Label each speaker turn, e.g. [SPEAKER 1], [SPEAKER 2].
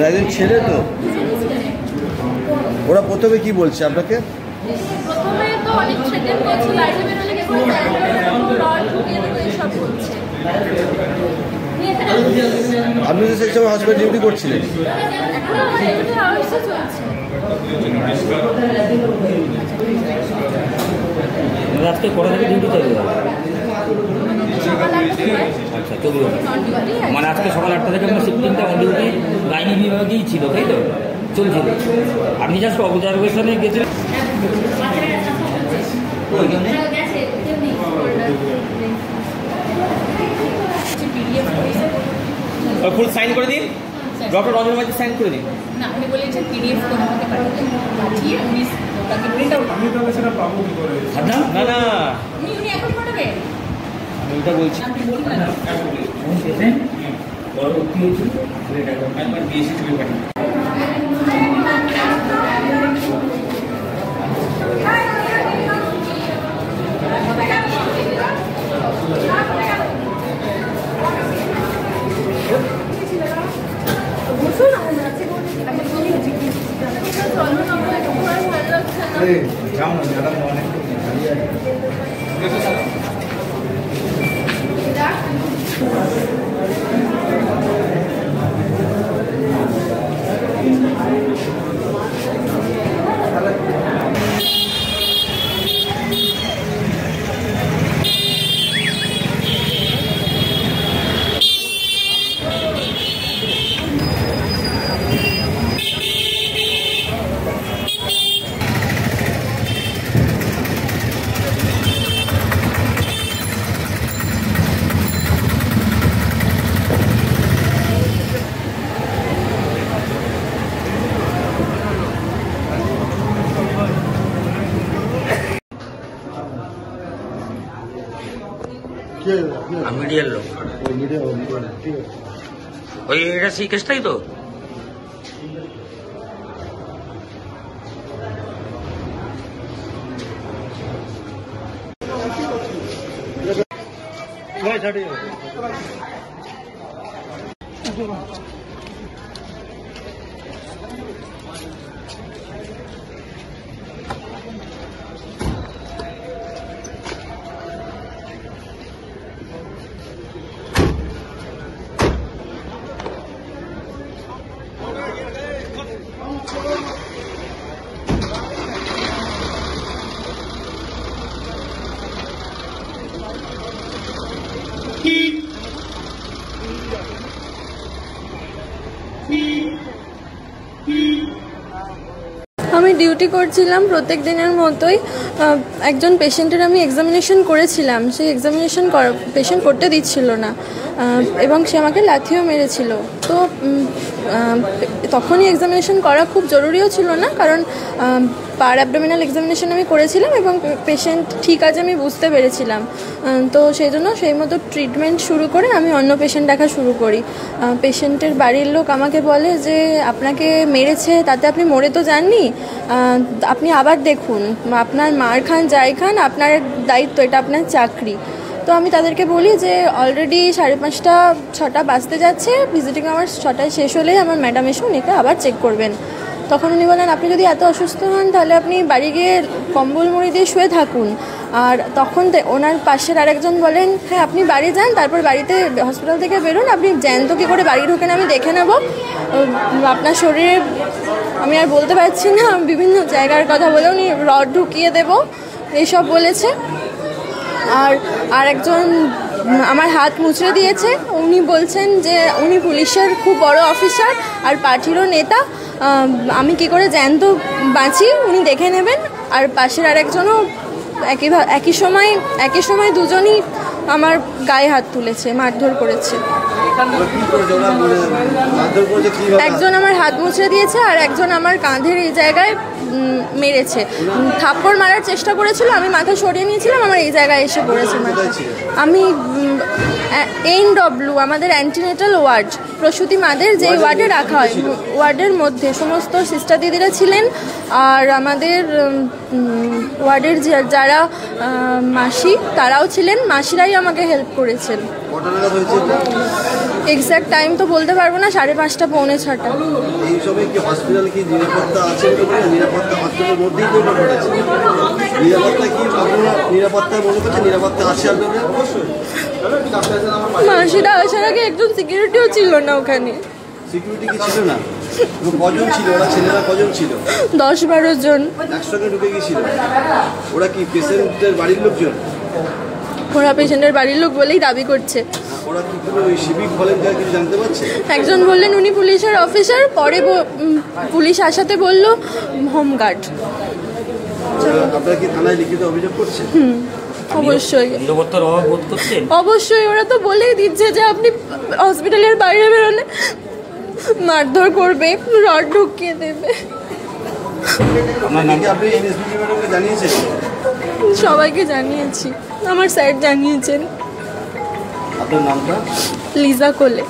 [SPEAKER 1] একজন ছেলে তো, ওরা প্রথমে কি বলছে আপনাকে?
[SPEAKER 2] প্রথমে তো অনেক থ্রেটেন করছে, বাইরে বেরোলে কেবল রড ঢুকিয়ে দেবো এইসব বলছে।
[SPEAKER 1] আপনি তো সেই সময় হসপিটাল ডিউটি করছিলেন?
[SPEAKER 3] আজকে কটা থেকে ডিউটি চলবে? আচ্ছা, চলবে। মানে আজকে সকাল 8টা থেকে আপনার শিফটিংটা অন ডিউটি গাইনি বিভাগেই ছিল, তাই তো? চলছিল। আপনি জাস্ট অবজারভেশনে গেছিলেন?
[SPEAKER 4] ফুল সাইন করে দিন, ডক্টর রঞ্জন মাঝি সাইন করে দিন।
[SPEAKER 2] না, আমি বলেছি পিডিএফ করে আমাকে পাঠিয়ে উনি তাকে প্রিন্ট আউট।
[SPEAKER 4] আমি তো সেটা পাবো কি করে? না না,
[SPEAKER 2] উনি এখন পাঠাবে।
[SPEAKER 4] আমি ওটা বলছি।
[SPEAKER 2] আপনি বলুন না।
[SPEAKER 4] একবার দিয়েছি, ছবি পাঠান।
[SPEAKER 3] মিডিয়ার লোক ওই এটা সেই কেসটাই তো।
[SPEAKER 5] আমি ডিউটি করছিলাম প্রত্যেক দিনের মতোই। একজন পেশেন্টের আমি এক্সামিনেশন করেছিলাম, সেই এক্সামিনেশন পেশেন্ট করতে দিচ্ছিল না এবং সে আমাকে লাথিও মেরেছিল। তো তখনই এক্সামিনেশন করা খুব জরুরিও ছিল না, কারণ পার অ্যাবডোমিনাল এক্সামিনেশন আমি করেছিলাম এবং পেশেন্ট ঠিক আছে আমি বুঝতে পেরেছিলাম। তো সেই জন্য সেই মতো ট্রিটমেন্ট শুরু করে আমি অন্য পেশেন্ট দেখা শুরু করি। পেশেন্টের বাড়ির লোক আমাকে বলে যে আপনাকে মেরেছে, তাতে আপনি মরে তো যাননি, আপনি আবার দেখুন, আপনার মার খান যাই খান আপনার দায়িত্ব, এটা আপনার চাকরি। তো আমি তাদেরকে বলি যে অলরেডি 5:30 6টা বাজতে যাচ্ছে, ভিজিটিং আওয়ার্স 6টায় শেষ হলেই আমার ম্যাডাম এসে উনিকে আবার চেক করবেন। তখন উনি বলেন আপনি যদি এত অসুস্থ হন তাহলে আপনি বাড়ি গিয়ে কম্বল মুড়ি দিয়ে শুয়ে থাকুন। আর তখন ওনার পাশের আরেকজন বলেন হ্যাঁ আপনি বাড়ি যান, তারপর বাড়িতে হসপিটাল থেকে বেরোন, আপনি জ্যান্ত কী করে বাড়ি ঢোকেন আমি দেখে নেব, আপনার শরীরে আমি আর বলতে পারছি না, বিভিন্ন জায়গার কথা বলে উনি রড ঢুকিয়ে দেব এইসব বলেছে। আর একজন আমার হাত মুচড়ে দিয়েছে, উনি বলছেন যে উনি পুলিশের খুব বড় অফিসার আর পার্টিরও নেতা, আমি কি করে জ্যান্ত বাঁচি উনি দেখে নেবেন। আর পাশের আরেকজনও একই সময় দুজনই আমার গায়ে হাত তুলেছে, মারধর করেছে। একজন আমার হাত মুচড়ে দিয়েছে আর একজন আমার কাঁধের এই জায়গায় মেরেছে, থাপ্পড় মারার চেষ্টা করেছিল, আমি মাথা সরিয়ে নিয়েছিলাম, আমার এই জায়গায় এসে পড়েছে মাথা। আমি NW আমাদের অ্যান্টিনেটাল ওয়ার্ড, প্রসূতি মাদের যে ওয়ার্ডে রাখা হয়, ওয়ার্ডের মধ্যে সমস্ত সিস্টার দিদিরা ছিলেন। আর আমাদের ওয়ার্ডের যারা মাসি তারাও ছিলেন, মাসিরাই আমাকে হেল্প করেছেন।
[SPEAKER 1] কটা নাগাদ হয়েছে এটা?
[SPEAKER 5] এক্স্যাক্ট টাইম তো বলতে পারবো না, 5:30 পৌনে 6টা।
[SPEAKER 1] এই সময় কি হসপিটাল কি নিরাপত্তা আছে? নিরাপত্তা হসপিটালের মধ্যেই তো ঘটেছে। নিরাপত্তা কি আপনারা নিরাপত্তা মনে করছেন? নিরাপত্তা আছে আপনাদের?
[SPEAKER 5] মাসিরা আসার আগে একজন সিকিউরিটিও ছিল না ওখানে।
[SPEAKER 1] সিকিউরিটি কি ছিল না? কজন ছিল ওরা? ছেলেরা কজন ছিল?
[SPEAKER 5] 10-12 জন।
[SPEAKER 1] একসঙ্গে ঢুকে গিয়েছিল। ওরা কি পেশেন্টের বাড়ির লোকজন?
[SPEAKER 5] ওরা পেশেন্টের বাড়ির লোক বলেই দাবি করছে।
[SPEAKER 1] ওরা কি কোনো সিভিক ভলেন্টিয়ার কিছু জানতে পারছে?
[SPEAKER 5] একজন বললেন উনি পুলিশের অফিসার, পরে পুলিশ আসাতে বলল হোমগার্ড।
[SPEAKER 1] আপনারা কি থানায় লিখিত অভিযোগ করছেন?
[SPEAKER 5] অবশ্যই
[SPEAKER 3] নিরাপত্তার অভাব বোধ করছেন?
[SPEAKER 5] অবশ্যই, ওরা তো বলেই দিচ্ছে যে আপনি হসপিটালের বাইরে বেরোলে মারধর করবে, রড ঢুকিয়ে দেবে।
[SPEAKER 3] আমার নাম
[SPEAKER 1] কি আপনি এনএসপিটি ম্যাডামকে জানিয়েছেন?
[SPEAKER 5] সবাইকে জানিয়েছি, আমার স্যার জানিয়েছেন।
[SPEAKER 1] আপনার নামটা?
[SPEAKER 5] লিজা কোলে।